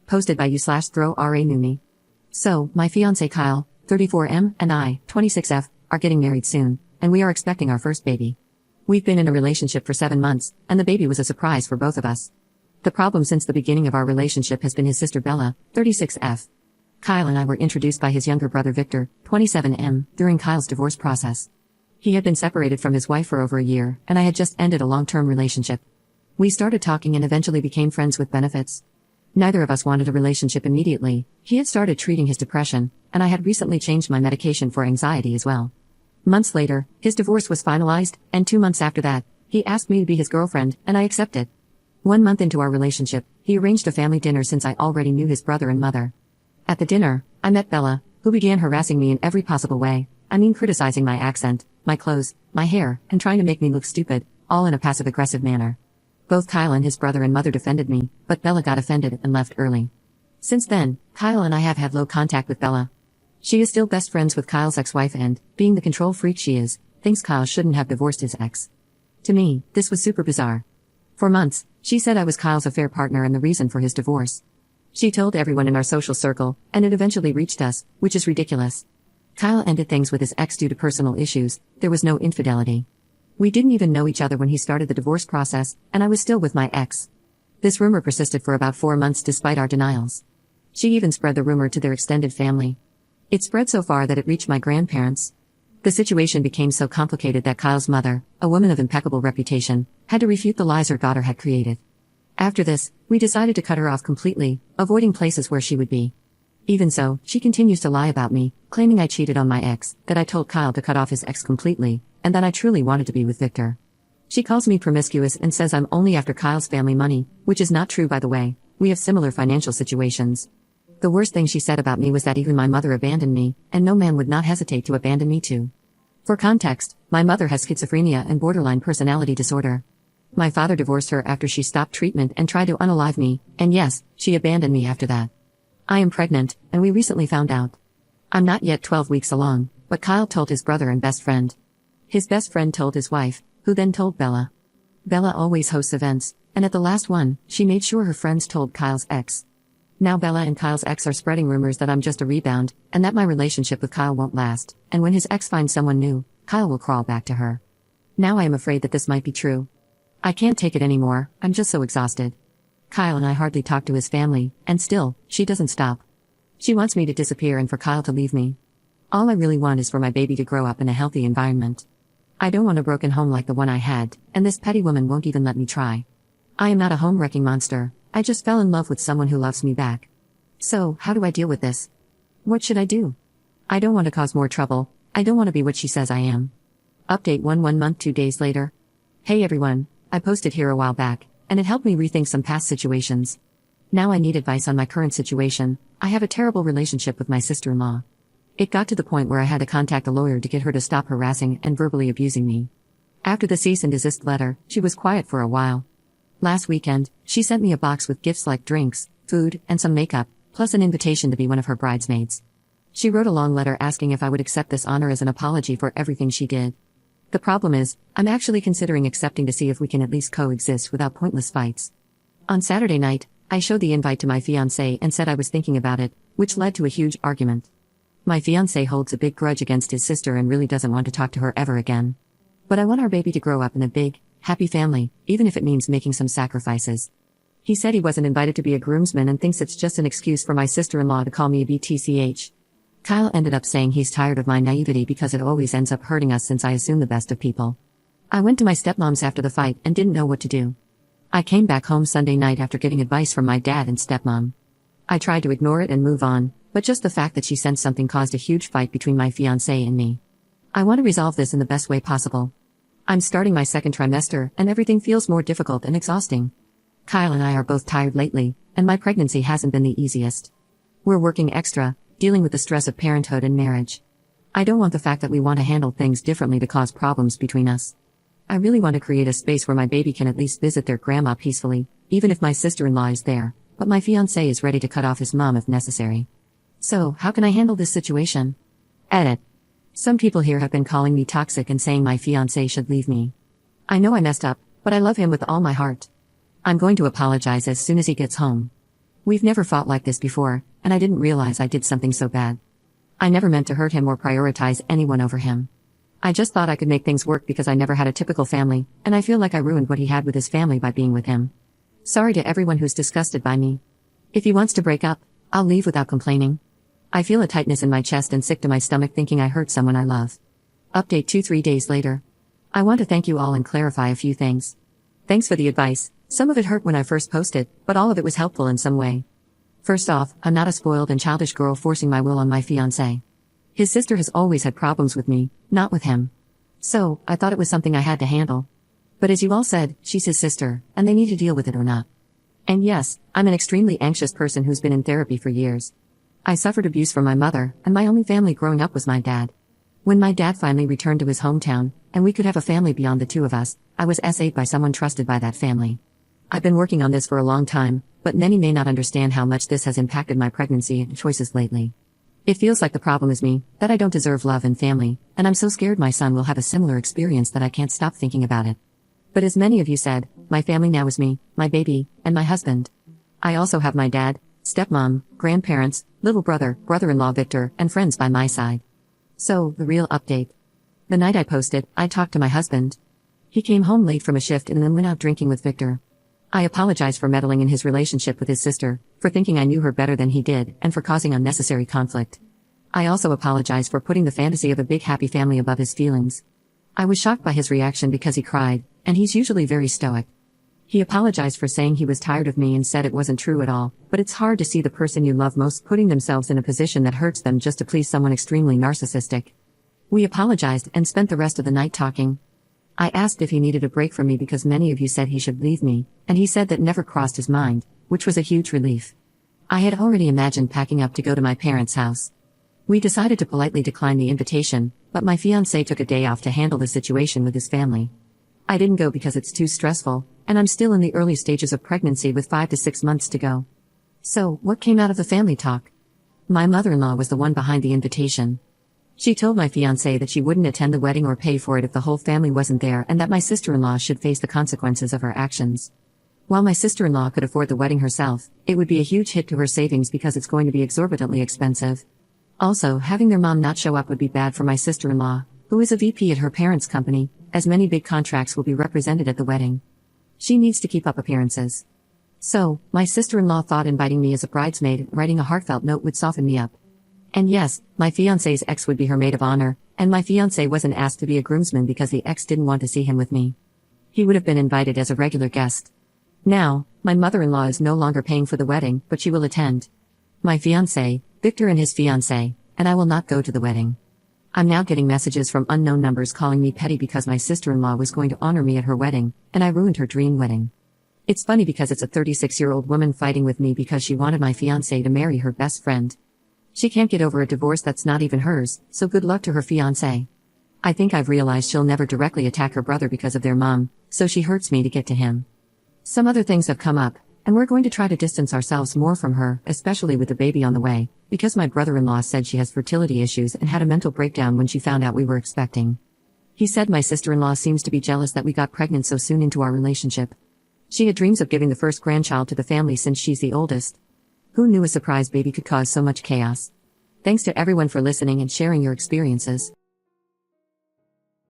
Posted by you/throw_ra_numi. So, my fiancé Kyle, 34M, and I, 26F, are getting married soon, and we are expecting our first baby. We've been in a relationship for 7 months, and the baby was a surprise for both of us. The problem since the beginning of our relationship has been his sister Bella, 36F. Kyle and I were introduced by his younger brother Victor, 27M, during Kyle's divorce process. He had been separated from his wife for over a year, and I had just ended a long-term relationship. We started talking and eventually became friends with benefits. Neither of us wanted a relationship immediately. He had started treating his depression, and I had recently changed my medication for anxiety as well. Months later, his divorce was finalized, and 2 months after that, he asked me to be his girlfriend, and I accepted. 1 month into our relationship, he arranged a family dinner since I already knew his brother and mother. At the dinner, I met Bella, who began harassing me in every possible way. Criticizing my accent, my clothes, my hair, and trying to make me look stupid, all in a passive-aggressive manner. Both Kyle and his brother and mother defended me, but Bella got offended and left early. Since then, Kyle and I have had low contact with Bella. She is still best friends with Kyle's ex-wife and, being the control freak she is, thinks Kyle shouldn't have divorced his ex. To me, this was super bizarre. For months, she said I was Kyle's affair partner and the reason for his divorce. She told everyone in our social circle, and it eventually reached us, which is ridiculous. Kyle ended things with his ex due to personal issues. There was no infidelity. We didn't even know each other when he started the divorce process, and I was still with my ex. This rumor persisted for about 4 months despite our denials. She even spread the rumor to their extended family. It spread so far that it reached my grandparents. The situation became so complicated that Kyle's mother, a woman of impeccable reputation, had to refute the lies her daughter had created. After this, we decided to cut her off completely, avoiding places where she would be. Even so, she continues to lie about me, claiming I cheated on my ex, that I told Kyle to cut off his ex completely, and that I truly wanted to be with Victor. She calls me promiscuous and says I'm only after Kyle's family money, which is not true by the way. We have similar financial situations. The worst thing she said about me was that even my mother abandoned me, and no man would not hesitate to abandon me too. For context, my mother has schizophrenia and borderline personality disorder. My father divorced her after she stopped treatment and tried to unalive me, and yes, she abandoned me after that. I am pregnant, and we recently found out. I'm not yet 12 weeks along, but Kyle told his brother and best friend. His best friend told his wife, who then told Bella. Bella always hosts events, and at the last one, she made sure her friends told Kyle's ex. Now Bella and Kyle's ex are spreading rumors that I'm just a rebound, and that my relationship with Kyle won't last, and when his ex finds someone new, Kyle will crawl back to her. Now I am afraid that this might be true. I can't take it anymore, I'm just so exhausted. Kyle and I hardly talk to his family, and still, she doesn't stop. She wants me to disappear and for Kyle to leave me. All I really want is for my baby to grow up in a healthy environment. I don't want a broken home like the one I had, and this petty woman won't even let me try. I am not a home-wrecking monster, I just fell in love with someone who loves me back. So, how do I deal with this? What should I do? I don't want to cause more trouble, I don't want to be what she says I am. Update 1 month 2 days later. Hey everyone, I posted here a while back, and it helped me rethink some past situations. Now I need advice on my current situation. I have a terrible relationship with my sister-in-law. It got to the point where I had to contact a lawyer to get her to stop harassing and verbally abusing me. After the cease and desist letter, she was quiet for a while. Last weekend, she sent me a box with gifts like drinks, food, and some makeup, plus an invitation to be one of her bridesmaids. She wrote a long letter asking if I would accept this honor as an apology for everything she did. The problem is, I'm actually considering accepting to see if we can at least coexist without pointless fights. On Saturday night, I showed the invite to my fiancé and said I was thinking about it, which led to a huge argument. My fiancé holds a big grudge against his sister and really doesn't want to talk to her ever again. But I want our baby to grow up in a big, happy family, even if it means making some sacrifices. He said he wasn't invited to be a groomsman and thinks it's just an excuse for my sister-in-law to call me a BTCH. Kyle ended up saying he's tired of my naivety because it always ends up hurting us since I assume the best of people. I went to my stepmom's after the fight and didn't know what to do. I came back home Sunday night after getting advice from my dad and stepmom. I tried to ignore it and move on, but just the fact that she sensed something caused a huge fight between my fiancé and me. I want to resolve this in the best way possible. I'm starting my second trimester and everything feels more difficult and exhausting. Kyle and I are both tired lately, and my pregnancy hasn't been the easiest. We're working extra, dealing with the stress of parenthood and marriage. I don't want the fact that we want to handle things differently to cause problems between us. I really want to create a space where my baby can at least visit their grandma peacefully, even if my sister-in-law is there, but my fiancé is ready to cut off his mom if necessary. So, how can I handle this situation? Edit. Some people here have been calling me toxic and saying my fiancé should leave me. I know I messed up, but I love him with all my heart. I'm going to apologize as soon as he gets home. We've never fought like this before, and I didn't realize I did something so bad. I never meant to hurt him or prioritize anyone over him. I just thought I could make things work because I never had a typical family, and I feel like I ruined what he had with his family by being with him. Sorry to everyone who's disgusted by me. If he wants to break up, I'll leave without complaining. I feel a tightness in my chest and sick to my stomach thinking I hurt someone I love. Update 2-3 days later. I want to thank you all and clarify a few things. Thanks for the advice. Some of it hurt when I first posted, but all of it was helpful in some way. First off, I'm not a spoiled and childish girl forcing my will on my fiancé. His sister has always had problems with me, not with him. So, I thought it was something I had to handle. But as you all said, she's his sister, and they need to deal with it or not. And yes, I'm an extremely anxious person who's been in therapy for years. I suffered abuse from my mother, and my only family growing up was my dad. When my dad finally returned to his hometown, and we could have a family beyond the two of us, I was SA'd by someone trusted by that family. I've been working on this for a long time, but many may not understand how much this has impacted my pregnancy and choices lately. It feels like the problem is me, that I don't deserve love and family, and I'm so scared my son will have a similar experience that I can't stop thinking about it. But as many of you said, my family now is me, my baby, and my husband. I also have my dad, stepmom, grandparents, little brother, brother-in-law Victor, and friends by my side. So, the real update. The night I posted, I talked to my husband. He came home late from a shift and then went out drinking with Victor. I apologize for meddling in his relationship with his sister, for thinking I knew her better than he did, and for causing unnecessary conflict. I also apologize for putting the fantasy of a big happy family above his feelings. I was shocked by his reaction because he cried, and he's usually very stoic. He apologized for saying he was tired of me and said it wasn't true at all, but it's hard to see the person you love most putting themselves in a position that hurts them just to please someone extremely narcissistic. We apologized and spent the rest of the night talking. I asked if he needed a break from me because many of you said he should leave me, and he said that never crossed his mind, which was a huge relief. I had already imagined packing up to go to my parents' house. We decided to politely decline the invitation, but my fiancé took a day off to handle the situation with his family. I didn't go because it's too stressful, and I'm still in the early stages of pregnancy with 5 to 6 months to go. So, what came out of the family talk? My mother-in-law was the one behind the invitation. She told my fiancé that she wouldn't attend the wedding or pay for it if the whole family wasn't there and that my sister-in-law should face the consequences of her actions. While my sister-in-law could afford the wedding herself, it would be a huge hit to her savings because it's going to be exorbitantly expensive. Also, having their mom not show up would be bad for my sister-in-law, who is a VP at her parents' company, as many big contracts will be represented at the wedding. She needs to keep up appearances. So, my sister-in-law thought inviting me as a bridesmaid and writing a heartfelt note would soften me up. And yes, my fiancé's ex would be her maid of honor, and my fiancé wasn't asked to be a groomsman because the ex didn't want to see him with me. He would have been invited as a regular guest. Now, my mother-in-law is no longer paying for the wedding, but she will attend. My fiancé, Victor and his fiancée, and I will not go to the wedding. I'm now getting messages from unknown numbers calling me petty because my sister-in-law was going to honor me at her wedding, and I ruined her dream wedding. It's funny because it's a 36-year-old woman fighting with me because she wanted my fiancé to marry her best friend. She can't get over a divorce that's not even hers, so good luck to her fiancé. I think I've realized she'll never directly attack her brother because of their mom, so she hurts me to get to him. Some other things have come up, and we're going to try to distance ourselves more from her, especially with the baby on the way, because my brother-in-law said she has fertility issues and had a mental breakdown when she found out we were expecting. He said my sister-in-law seems to be jealous that we got pregnant so soon into our relationship. She had dreams of giving the first grandchild to the family since she's the oldest. Who knew a surprise baby could cause so much chaos? Thanks to everyone for listening and sharing your experiences.